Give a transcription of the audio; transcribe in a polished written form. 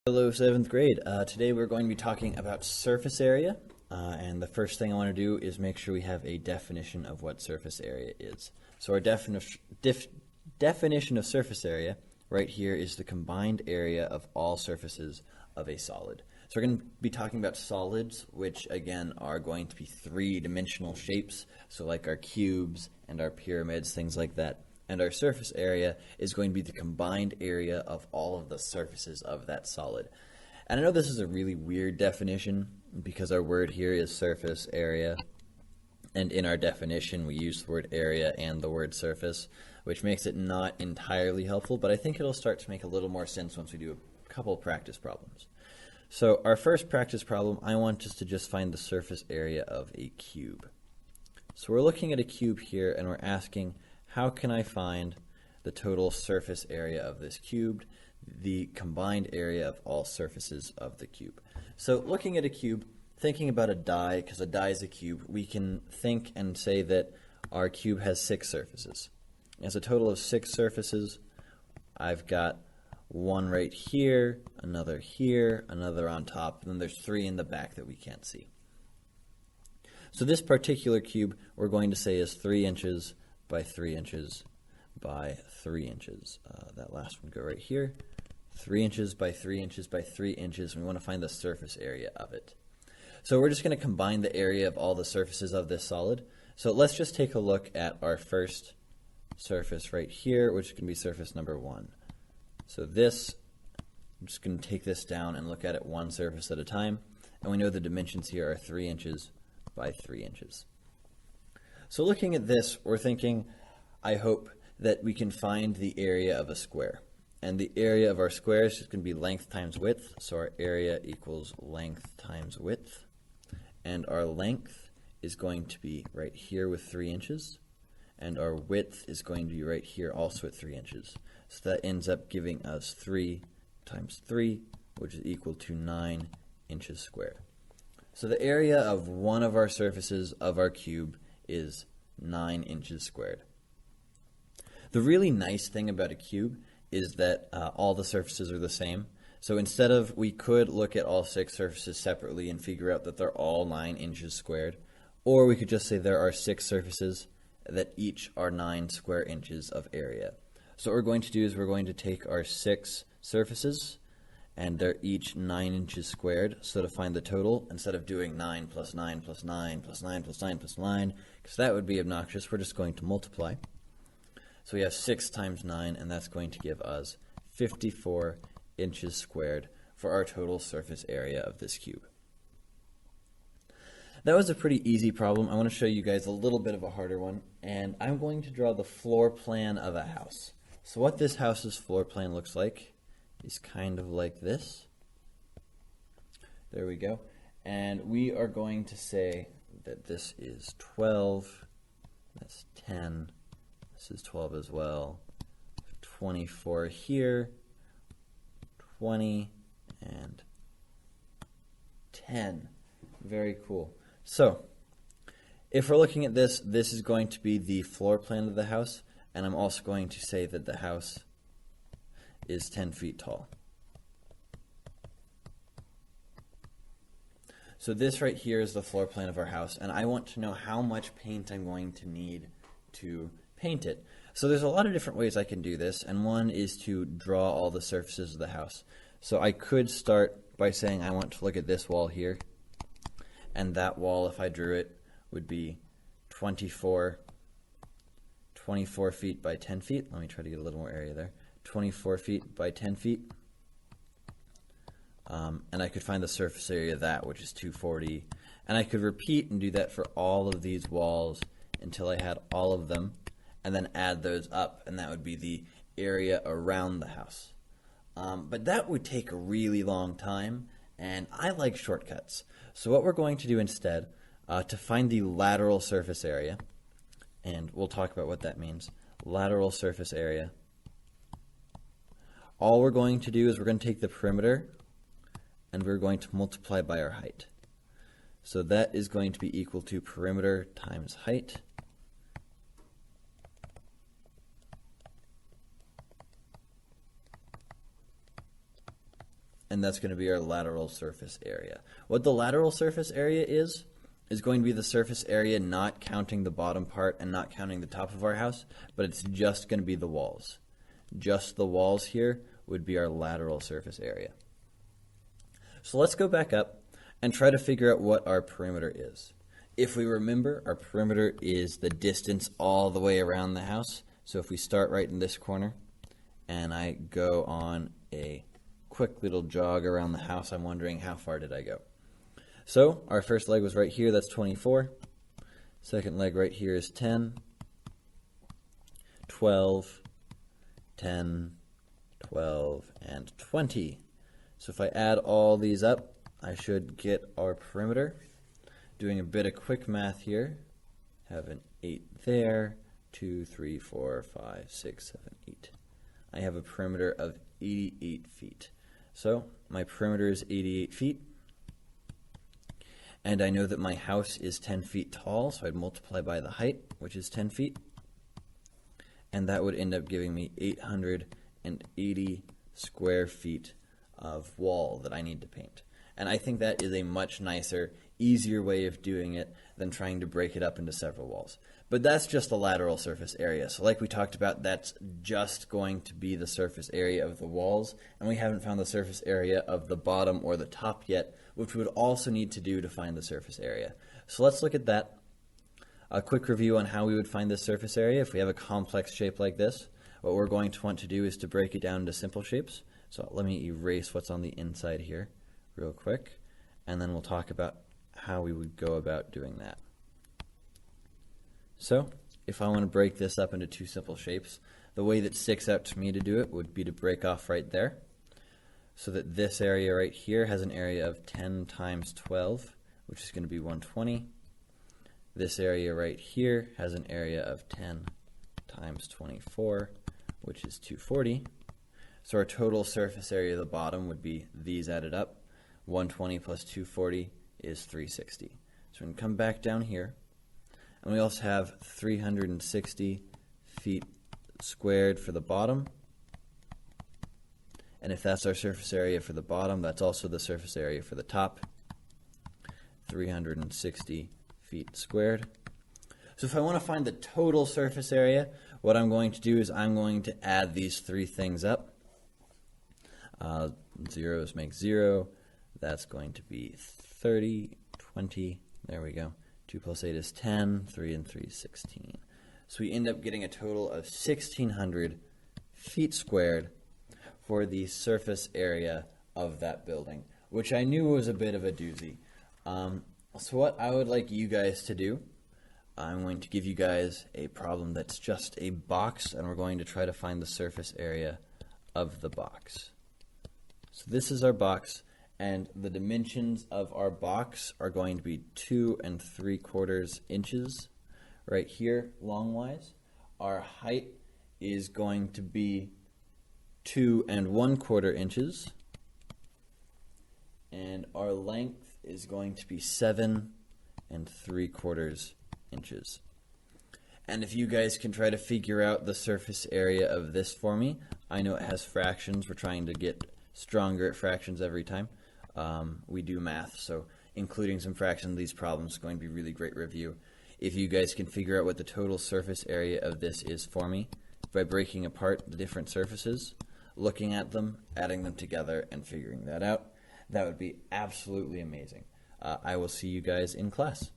Hello, seventh grade. Today we're going to be talking about surface area, and the first thing I want to do is make sure we have a definition of what surface area is. So our definition of surface area right here is the combined area of all surfaces of a solid. So we're going to be talking about solids, which again are going to be three-dimensional shapes, so like our cubes and our pyramids, things like that. And our surface area is going to be the combined area of all of the surfaces of that solid. And I know this is a really weird definition because our word here is surface area. And in our definition, we use the word area and the word surface, which makes it not entirely helpful, but I think it'll start to make a little more sense once we do a couple of practice problems. So our first practice problem, I want us to just find the surface area of a cube. So we're looking at a cube here and we're asking, how can I find the total surface area of this cube, the combined area of all surfaces of the cube? So looking at a cube, thinking about a die, because a die is a cube, we can think and say that our cube has 6 surfaces. As a total of 6 surfaces, I've got one right here, another on top, and then there's 3 in the back that we can't see. So this particular cube we're going to say is 3 inches by 3 inches by 3 inches. That last one go right here. 3 inches by 3 inches by 3 inches. We want to find the surface area of it. So we're just going to combine the area of all the surfaces of this solid. So let's just take a look at our first surface right here, which can be surface number 1. So this, I'm just going to take this down and look at it one surface at a time. And we know the dimensions here are 3 inches by 3 inches. So looking at this, we're thinking, I hope that we can find the area of a square. And the area of our square is just going to be length times width. So our area equals length times width. And our length is going to be right here with 3 inches. And our width is going to be right here also at 3 inches. So that ends up giving us 3 times 3, which is equal to 9 inches squared. So the area of one of our surfaces of our cube is 9 inches squared. The really nice thing about a cube is that all the surfaces are the same. So instead of, we could look at all 6 surfaces separately and figure out that they're all 9 inches squared, or we could just say there are 6 surfaces that each are 9 square inches of area. So what we're going to do is we're going to take our 6 surfaces, and they're each 9 inches squared. So to find the total, instead of doing 9 plus 9 plus 9 plus 9 plus 9 plus 9, because that would be obnoxious, we're just going to multiply. So we have 6 times 9, and that's going to give us 54 inches squared for our total surface area of this cube. That was a pretty easy problem. I want to show you guys a little bit of a harder one, and I'm going to draw the floor plan of a house. So what this house's floor plan looks like is kind of like this. There we go. And we are going to say that this is 12, that's 10, this is 12 as well, 24 here, 20, and 10. Very cool. So, if we're looking at this, this is going to be the floor plan of the house, and I'm also going to say that the house is 10 feet tall. So this right here is the floor plan of our house, and I want to know how much paint I'm going to need to paint it. So there's a lot of different ways I can do this, and one is to draw all the surfaces of the house. So I could start by saying I want to look at this wall here, and that wall, if I drew it, would be 24 feet by 10 feet. Let me try to get a little more area there. 24 feet by 10 feet. And I could find the surface area of that, which is 240. And I could repeat and do that for all of these walls until I had all of them, and then add those up, and that would be the area around the house. But that would take a really long time, and I like shortcuts. So what we're going to do instead, to find the lateral surface area, and we'll talk about what that means, lateral surface area, all we're going to do is we're going to take the perimeter and we're going to multiply by our height. So that is going to be equal to perimeter times height. and that's going to be our lateral surface area. What the lateral surface area is going to be the surface area not counting the bottom part and not counting the top of our house, but it's just going to be the walls. Just the walls here would be our lateral surface area. So let's go back up and try to figure out what our perimeter is. If we remember, our perimeter is the distance all the way around the house. So if we start right in this corner and I go on a quick little jog around the house, I'm wondering how far did I go? So our first leg was right here, that's 24. Second leg right here is 10, 12, 10, 12, and 20. So if I add all these up, I should get our perimeter. Doing a bit of quick math here, have an 8 there, 2, 3, 4, 5, 6, 7, 8. I have a perimeter of 88 feet. So my perimeter is 88 feet. And I know that my house is 10 feet tall, so I'd multiply by the height, which is 10 feet. And that would end up giving me 880 square feet of wall that I need to paint. And I think that is a much nicer, easier way of doing it than trying to break it up into several walls. But that's just the lateral surface area. So like we talked about, that's just going to be the surface area of the walls, and we haven't found the surface area of the bottom or the top yet, which we would also need to do to find the surface area. So let's look at that. A quick review on how we would find this surface area. If we have a complex shape like this, what we're going to want to do is to break it down into simple shapes. So let me erase what's on the inside here real quick, and then we'll talk about how we would go about doing that. So if I want to break this up into two simple shapes, the way that sticks out to me to do it would be to break off right there, so that this area right here has an area of 10 times 12, which is going to be 120. This area right here has an area of 10 times 24, which is 240. So our total surface area of the bottom would be these added up. 120 plus 240 is 360. So we can come back down here, and we also have 360 feet squared for the bottom. And if that's our surface area for the bottom, that's also the surface area for the top. 360 feet squared. So if I want to find the total surface area, what I'm going to do is I'm going to add these three things up. Zeros make 0. That's going to be 30, 20, there we go. 2 plus 8 is 10, 3 and 3 is 16. So we end up getting a total of 1,600 feet squared for the surface area of that building, which I knew was a bit of a doozy. So what I would like you guys to do, I'm going to give you guys a problem that's just a box, and we're going to try to find the surface area of the box. So this is our box, and the dimensions of our box are going to be 2 3/4 inches right here longwise. Our height is going to be 2 1/4 inches, and our length is going to be 7 3/4 inches. And if you guys can try to figure out the surface area of this for me, I know it has fractions. We're trying to get stronger at fractions every time we do math, so including some fractions of these problems is going to be really great review. If you guys can figure out what the total surface area of this is for me by breaking apart the different surfaces, looking at them, adding them together, and figuring that out, that would be absolutely amazing. I will see you guys in class.